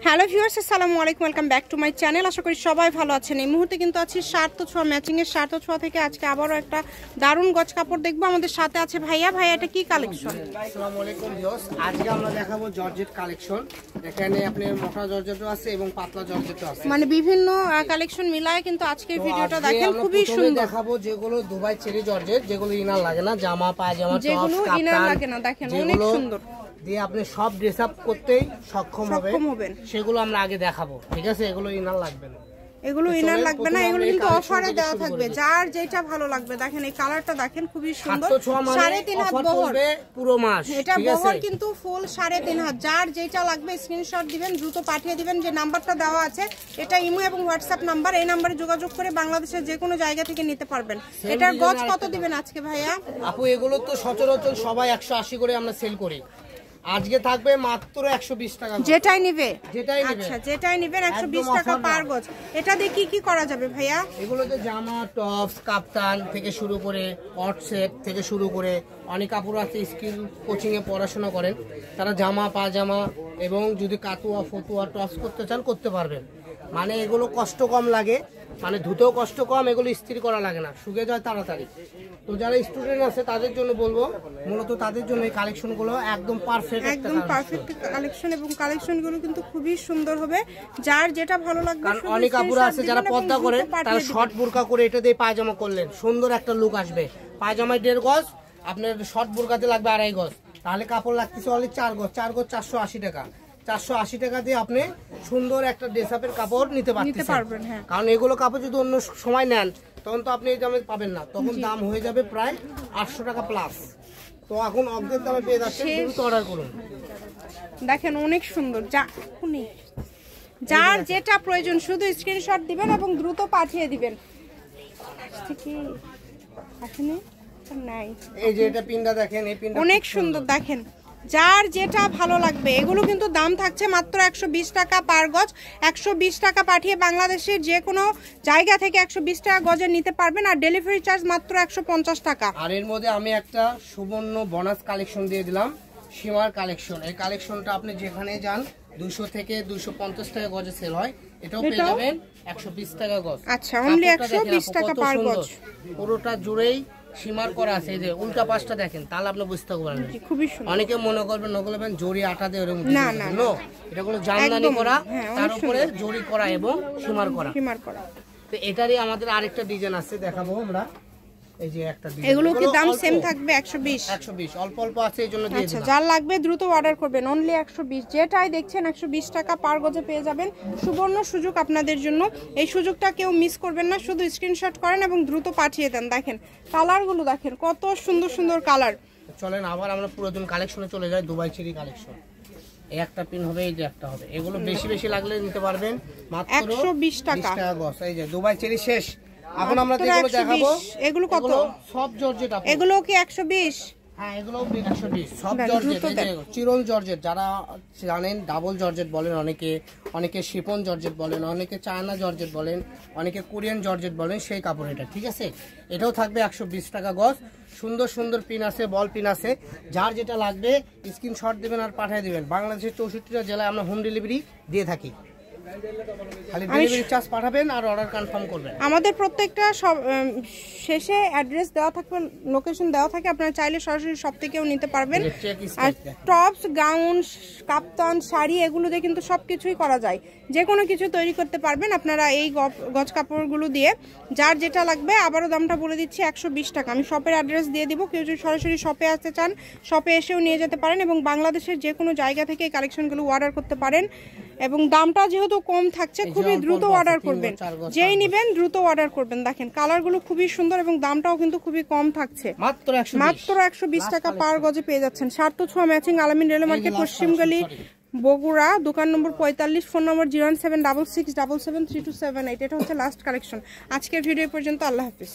Hello viewers, আসসালামু আলাইকুম, welcome back to my channel. আশা করি সবাই ভালো আছেন। এই মুহূর্তে কিন্তু আছি শার্ট ছোঁয়া ম্যাচিংয়ের শার্ট ছোঁয়া থেকে আজকে আবারও একটা দারুণ গজ কাপড় দেখবো। আমাদের সাথে আছে ভাইয়া। ভাইয়া, এটা কি কালেকশন? আসসালামু আলাইকুম ভিউয়ার্স, আজকে আমরা দেখাবো জর্জেট কালেকশন। এখানে আপনার মোটা জর্জেটও আছে এবং পাতলা জর্জেটও আছে, মানে বিভিন্ন কালেকশন মিলায় কিন্তু আজকের ভিডিওটা দেখেন, খুবই সুন্দর। দেখাবো যেগুলো দুবাই চেরি জর্জেট, যেগুলো ইনার লাগে না, জামা পায়জামা যেগুলো ইনার লাগে না, দেখেন অনেক সুন্দর দিয়ে আপনি সব ড্রেস আপ করতেই সক্ষম হবেন, সেগুলো আমরা আগে দেখাবো। ঠিক আছে, এগুলো ইনার লাগবে না, এগুলো ইনার লাগবে না, এগুলো কিন্তু অফারে দেওয়া থাকবে। যার যেটা ভালো লাগবে দেখেন, এই কালারটা দেখেন খুবই সুন্দর। 3.5 হাত বহর পুরো মাস, এটা বহর কিন্তু ফুল 3.5 হাত। যার যেটা লাগবে স্ক্রিনশট দিবেন, দ্রুত পাঠিয়ে দিবেন। যে নাম্বারটা দেওয়া আছে এটা ইমো এবং হোয়াটসঅ্যাপ নাম্বার, এই নাম্বারে যোগাযোগ করে বাংলাদেশের যে কোনো জায়গা থেকে নিতে পারবেন। এটার গজ কত দিবেন আজকে ভাইয়া? আপু এগুলো তো সচরাচর সবাই 180 করে আমরা সেল করি, আজকে থাকবে মাত্র 120 টাকা। যেটাই নিবে, আচ্ছা যেটাই নিবেন 120 টাকা পার গজ। এটা দিয়ে কি কি করা যাবে ভাইয়া? এগুলোতে জামা, টপস, কাপ্তান থেকে শুরু করে হট সেট থেকে শুরু করে অনেক কাপড় আছে স্কিল কোচিং এ পড়াশোনা করেন, তারা জামা পাজামা এবং যদি কাতুয়া ফতুয়া টপস করতে চান করতে পারবেন। মানে এগুলো কষ্ট কম লাগে, মানে ধুতেও কষ্ট কম, এগুলো ইস্ত্রি করা লাগে না, শুকে যায় তাড়াতাড়ি। তো যারা স্টুডেন্ট আছে তাদের জন্য বলবো, মূলত তাদের জন্য এই কালেকশনগুলো একদম পারফেক্ট কালেকশন, এবং কালেকশনগুলো কিন্তু খুবই সুন্দর হবে। যার যেটা ভালো লাগবে, কারণ অনেক কাপড় আছে যারা পর্দা করে, তারা শর্ট বোরকা করে এটা দিয়ে পায়জামা করলেন, সুন্দর একটা লুক আসবে। পায়জামায় 1.5 গজ, আপনার শর্ট বোরকাতে লাগবে 2.5 গজ, তাহলে কাপড় লাগতেছে অনলি 4 গজ। 4 গজ 480 টাকা। 480 টাকা দিয়ে আপনি সুন্দর একটা ড্রেস আপের কাপড় নিতে পারবেন। কারণ এগুলো কাপড় যদি অন্য সময় নেন তখন তো আপনি এই দামে পাবেন না, তখন দাম হয়ে যাবে প্রায় 800 টাকা প্লাস। তো এখন অর্ধেক দামে পেয়ে যাচ্ছেন, দ্রুত অর্ডার করুন। দেখেন অনেক সুন্দর। যার যেটা প্রয়োজন শুধু স্ক্রিনশট দিবেন এবং দ্রুত পাঠিয়ে দিবেন। এই যে এটা পিনটা দেখেন, এই পিনটা অনেক সুন্দর। দেখেন যার যেটা ভালো লাগবে। এগুলো কিন্তু দাম থাকছে মাত্র 120 টাকা পার গজ। 120 টাকা পাঠিয়ে বাংলাদেশের যে কোনো জায়গা থেকে 120 টাকা গজে নিতে পারবেন, আর ডেলিভারি চার্জ মাত্র 150 টাকা। আর এর মধ্যে আমি একটা সুবর্ণ বোনাস কালেকশন দিয়ে দিলাম, সীমার কালেকশন। এই কালেকশনটা আপনি যেখানে যান 200 থেকে 250 টাকা গজে সেল হয়, এটাও পেয়ে যাবেন 120 টাকা গজ। আচ্ছা, অনলি 120 টাকা পার গজ। পুরোটা জুড়েই সীমার করা আছে। এই যে উল্টা পাশটা দেখেন, তাহলে আপনি বুঝতে পারবেন। খুবই সুন্দর। অনেকে মনে করবেন নগলবেন জরি আটা দিয়ে এরকম, না না, এটা কোনো জামদানি করা, তার উপরে জরি করা এবং সীমার করা। তো এটারই আমাদের আরেকটা ডিজাইন আছে, দেখাবো আমরা। এই যে একটা ডিজাইন, এগুলো কি দাম সেম থাকবে? 120 অল্প অল্প আছে, এই জন্য দিয়ে দিলাম। যার লাগবে দ্রুত অর্ডার করবেন, অনলি 120। যেটাই দেখছেন 120 টাকা পার গজে পেয়ে যাবেন। সুবর্ণ সুযোগ আপনাদের জন্য, এই সুযোগটা কেউ মিস করবেন না। শুধু স্ক্রিনশট করেন এবং দ্রুত পাঠিয়ে দেন। দেখেন কালারগুলো, দেখেন কত সুন্দর সুন্দর কালার। চলেন আবার আমরা পুরাতন কালেকশনে চলে যাই, দুবাই চেরি কালেকশন। এই একটা পিন হবে, এই যে একটা হবে। এগুলো বেশি বেশি লাগলে নিতে পারবেন মাত্র 120 টাকা গজ। এই যে দুবাই চেরি শেষ। এখন আমরা যেগুলো দেখাবো, এগুলো কত? সব জর্জেট। এগুলো কি 120? হ্যাঁ, এগুলো 120 সব জর্জেট। চিরন জর্জেট, যারা জানেন ডাবল জর্জেট বলেন, অনেকে শিফন জর্জেট বলেন, অনেকে চায়না জর্জেট বলেন, অনেকে কোরিয়ান জর্জেট বলেন, সেই কাপড় এটা। ঠিক আছে, এটাও থাকবে 120 টাকা গজ। সুন্দর সুন্দর পিন আছে, বল পিন আছে। যার যেটা লাগবে স্ক্রিনশট দেবেন আর পাঠিয়ে দিবেন। বাংলাদেশের 64টা জেলায় আমরা হোম ডেলিভারি দিয়ে থাকি, খালি ডেলিভারি চার্জ পাঠাবেন আর অর্ডার কনফার্ম করবেন। আমাদের প্রত্যেকটা শেষে অ্যাড্রেস দেওয়া থাকবে, লোকেশন দেওয়া থাকে, আপনারা চাইলে সরাসরি সব থেকেও নিতে পারবেন। আর টপস, গাউন, কাপ্তান, শাড়ি এগুলো দিয়ে কিন্তু সবকিছুই করা যায়, যে কোনো কিছু তৈরি করতে পারবেন আপনারা এই গজ কাপড়গুলো দিয়ে। যার যেটা লাগবে, আবারও দামটা বলে দিচ্ছি 120 টাকা। আমি শপের অ্যাড্রেস দিয়ে দিব, কেউ যদি সরাসরি শপে আসতে চান শপে এসেও নিয়ে যেতে পারেন, এবং বাংলাদেশের যে কোনো জায়গা থেকে এই কালেকশনগুলো অর্ডার করতে পারেন। এবং দামটা যেহেতু কম থাকছে, খুবই দ্রুত অর্ডার করবেন। যেই নেবেন দ্রুত অর্ডার করবেন। দেখেন কালারগুলো খুবই সুন্দর এবং দামটাও কিন্তু খুবই কম থাকছে, মাত্র 120 টাকা পার গজে পেয়ে যাচ্ছেন। শার্ট ছোঁয়া ম্যাচিং, আলামিন রেল মার্কেট, পশ্চিমগলি, বগুড়া, দোকান নম্বর 45, ফোন নম্বর 01766773278। এটা হচ্ছে লাস্ট কালেকশন। আজকের ভিডিও পর্যন্ত, আল্লাহ হাফিজ।